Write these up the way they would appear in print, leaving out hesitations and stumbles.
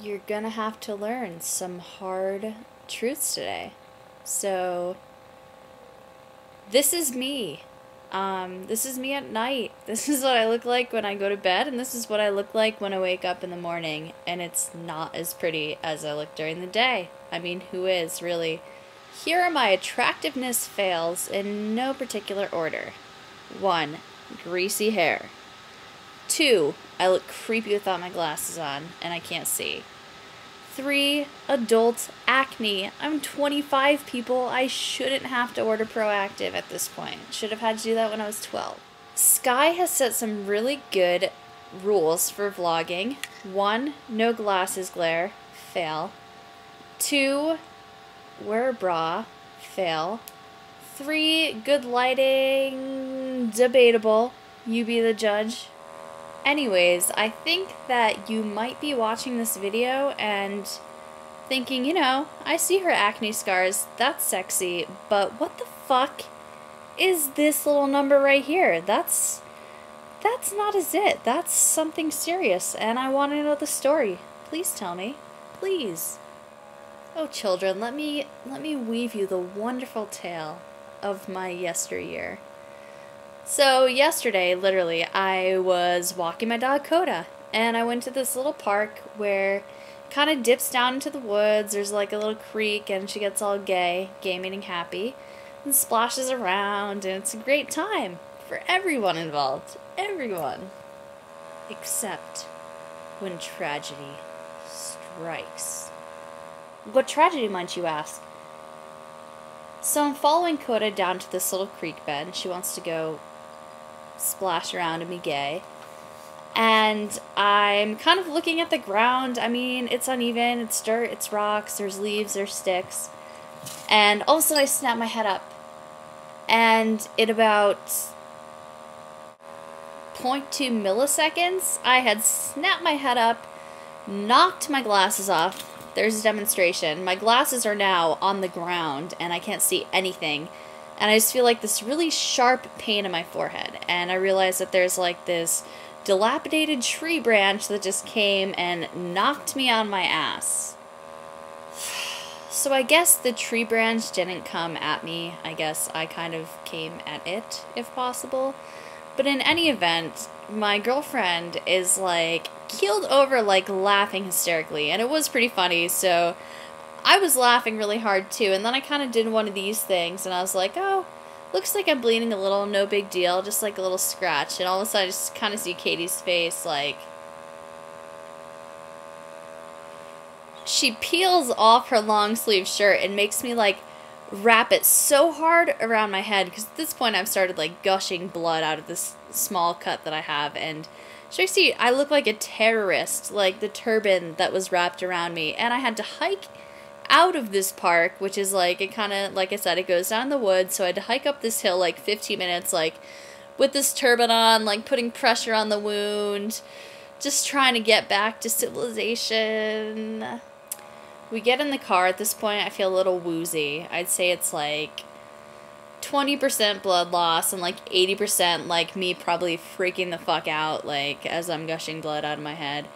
you're gonna have to learn some hard truths today. So, this is me. This is me at night. This is what I look like when I go to bed, and this is what I look like when I wake up in the morning, and it's not as pretty as I look during the day. I mean, who is, really? Here are my attractiveness fails in no particular order. 1. Greasy hair. 2. I look creepy without my glasses on, and I can't see. 3. Adult acne. I'm 25, people. I shouldn't have to order Proactiv at this point. Should have had to do that when I was 12. Sky has set some really good rules for vlogging. 1. No glasses glare. Fail. 2. Wear a bra. Fail. 3. Good lighting. Debatable. You be the judge. Anyways, I think that you might be watching this video and thinking, you know, I see her acne scars, that's sexy, but what the fuck is this little number right here? That's not a zit. That's something serious, and I want to know the story. Please tell me. Please. Oh, children, let me weave you the wonderful tale of my yesteryear. So yesterday, literally, I was walking my dog Coda, and I went to this little park where it kind of dips down into the woods. There's like a little creek, and she gets all gay meaning happy, and splashes around, and it's a great time for everyone involved. Everyone. Except when tragedy strikes. What tragedy, might you ask? So I'm following Coda down to this little creek bed, and she wants to go splash around and be gay. And I'm kind of looking at the ground. I mean, it's uneven, it's dirt, it's rocks, there's leaves, there's sticks. And all of a sudden I snap my head up. And in about 0.2 milliseconds, I had snapped my head up, knocked my glasses off. There's a demonstration. My glasses are now on the ground, and I can't see anything. And I just feel like this really sharp pain in my forehead. And I realize that there's like this dilapidated tree branch that just came and knocked me on my ass. So I guess the tree branch didn't come at me. I guess I kind of came at it, if possible. But in any event, my girlfriend is like keeled over, like laughing hysterically. And it was pretty funny, so I was laughing really hard too, and then I kind of did one of these things, and I was like, oh, looks like I'm bleeding a little, no big deal, just like a little scratch, and all of a sudden I just kind of see Katie's face, like, she peels off her long sleeve shirt and makes me, like, wrap it so hard around my head, because at this point I've started, like, gushing blood out of this small cut that I have, and Tracy, I look like a terrorist, like the turban that was wrapped around me, and I had to hike out of this park, which is like, it kind of, like I said, it goes down the woods, so I had to hike up this hill like 15 minutes, like, with this turban on, like, putting pressure on the wound, just trying to get back to civilization. We get in the car. At this point, I feel a little woozy. I'd say it's like 20% blood loss and like 80% like me probably freaking the fuck out, like, as I'm gushing blood out of my head.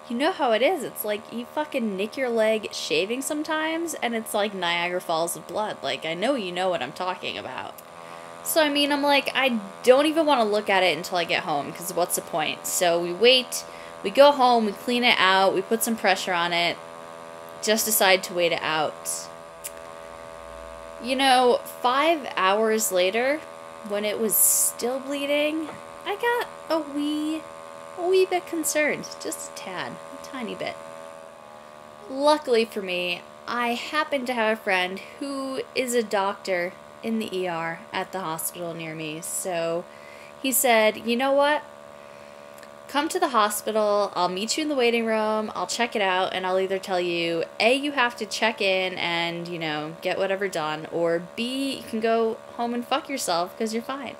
You know how it is. It's like you fucking nick your leg shaving sometimes, and it's like Niagara Falls of blood. Like, I know you know what I'm talking about. So, I mean, I'm like, I don't even want to look at it until I get home, because what's the point? So we wait, we go home, we clean it out, we put some pressure on it, just decide to wait it out. You know, 5 hours later, when it was still bleeding, I got a wee bit concerned, just a tad, a tiny bit. Luckily for me, I happen to have a friend who is a doctor in the ER at the hospital near me, so he said, you know what, come to the hospital, I'll meet you in the waiting room, I'll check it out, and I'll either tell you, A, you have to check in and, you know, get whatever done, or B, you can go home and fuck yourself because you're fine.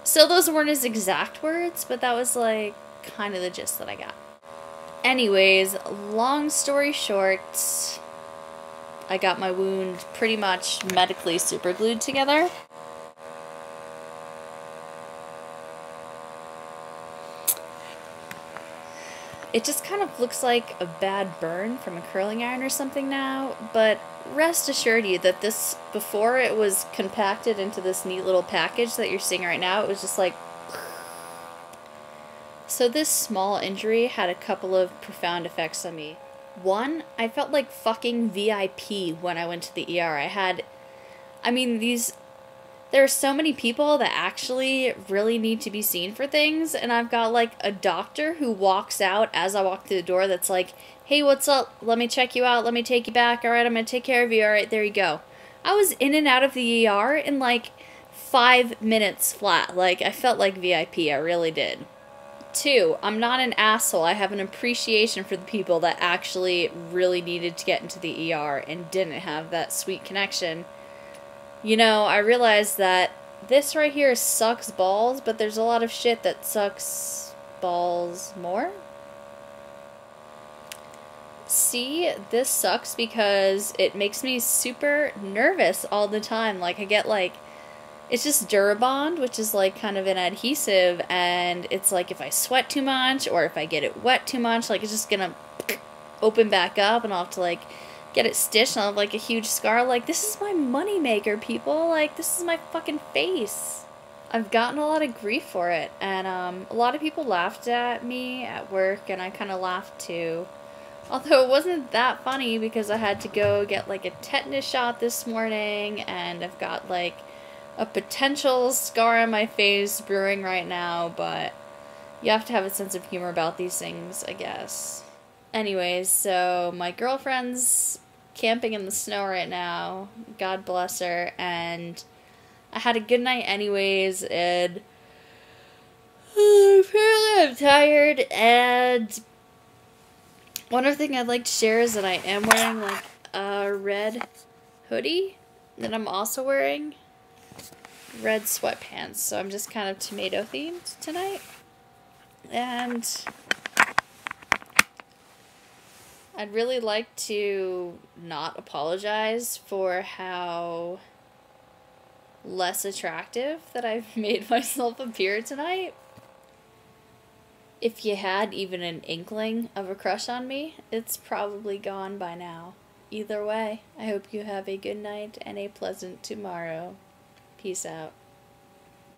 So those weren't his exact words, but that was like kind of the gist that I got. Anyways, long story short, I got my wound pretty much medically super glued together. It just kind of looks like a bad burn from a curling iron or something now, but rest assured you that this, before it was compacted into this neat little package that you're seeing right now, it was just like... So this small injury had a couple of profound effects on me. One, I felt like fucking VIP when I went to the ER. There are so many people that actually really need to be seen for things, and I've got, like, a doctor who walks out as I walk through the door that's like, hey, what's up? Let me check you out. Let me take you back. All right, I'm going to take care of you. All right, there you go. I was in and out of the ER in, like, 5 minutes flat. Like, I felt like VIP. I really did. 2, I'm not an asshole. I have an appreciation for the people that actually really needed to get into the ER and didn't have that sweet connection. You know, I realized that this right here sucks balls, but there's a lot of shit that sucks balls more. See, this sucks because it makes me super nervous all the time. Like, I get, like, it's just Durabond, which is, like, kind of an adhesive, and it's, like, if I sweat too much, or if I get it wet too much, like, it's just gonna open back up, and I'll have to, like, get it stitched, and I'll have, like, a huge scar. Like, this is my moneymaker, people. Like, this is my fucking face. I've gotten a lot of grief for it, and, a lot of people laughed at me at work, and I kind of laughed, too. Although it wasn't that funny, because I had to go get, like, a tetanus shot this morning, and I've got, like, a potential scar on my face brewing right now, but you have to have a sense of humor about these things, I guess. Anyways, so my girlfriend's camping in the snow right now, God bless her, and I had a good night anyways, and apparently I'm tired, and one other thing I'd like to share is that I am wearing, like, a red hoodie that I'm also wearing red sweatpants, so I'm just kind of tomato themed tonight. And I'd really like to not apologize for how less attractive that I've made myself appear tonight. If you had even an inkling of a crush on me, it's probably gone by now. Either way, I hope you have a good night and a pleasant tomorrow. Peace out.